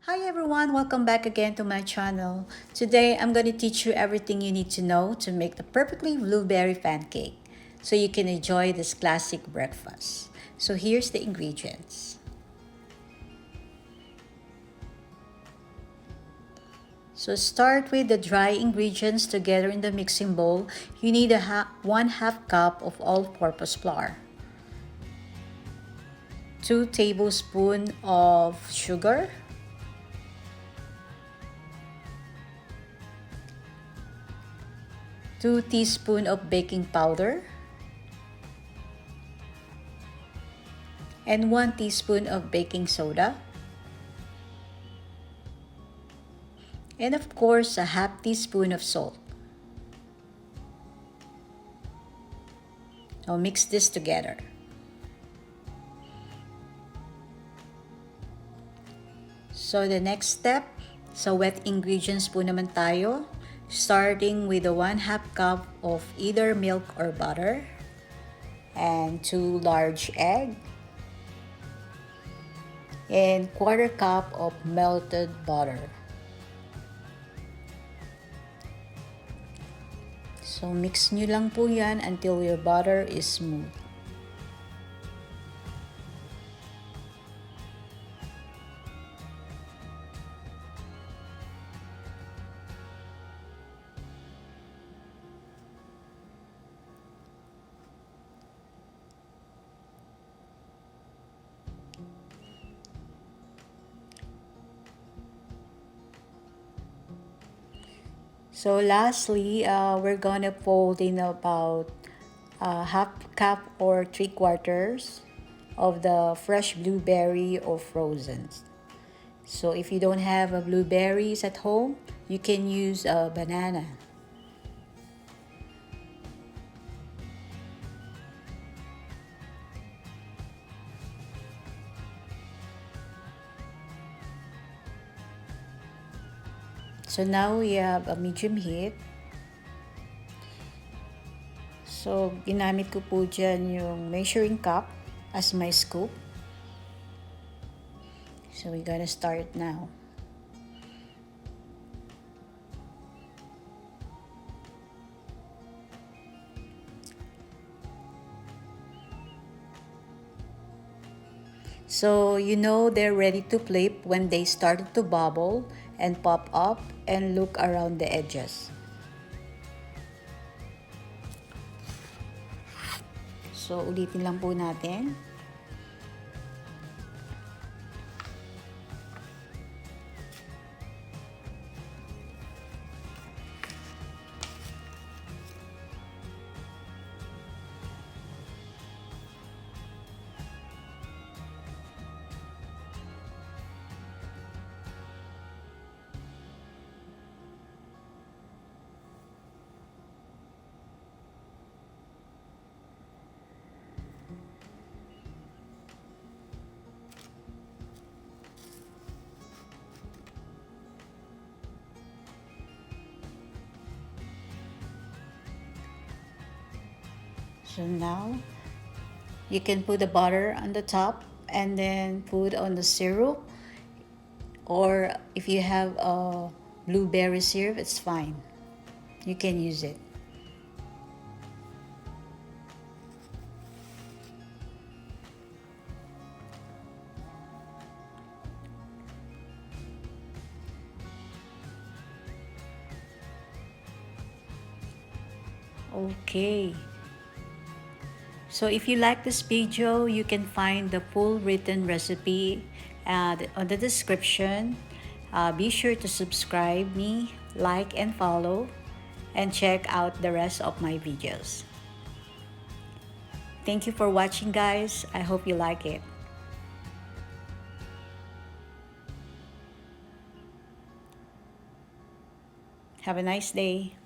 Hi everyone, welcome back again to my channel. Today I'm going to teach you everything you need to know to make the perfectly blueberry pancake so you can enjoy this classic breakfast. So here's the ingredients. So start with the dry ingredients together in the mixing bowl. You need a 1/2 cup of all-purpose flour, 2 tablespoons of sugar, 2 teaspoons of baking powder, and 1 teaspoon of baking soda, and of course a 1/2 teaspoon of salt. Now mix this together. So the next step, sa wet ingredients po naman tayo, starting with the 1/2 cup of either milk or butter, and 2 large egg, and 1/4 cup of melted butter. So mix nyo lang po yan until your butter is smooth. So lastly, we're gonna fold in about 1/2 cup or 3/4 of the fresh blueberry or frozen. So if you don't have blueberries at home, you can use a banana. So now we have a medium heat. So ginamit ko po dyan yung measuring cup as my scoop. So we're gonna start now. So you know they're ready to flip when they started to bubble and pop up and look around the edges. So ulitin lang po natin. So now you can put the butter on the top and then put on the syrup, or if you have a blueberry syrup, it's fine. You can use it. Okay. So if you like this video, you can find the full written recipe on the description. Be sure to subscribe me, like and follow, and check out the rest of my videos. Thank you for watching, guys. I hope you like it. Have a nice day.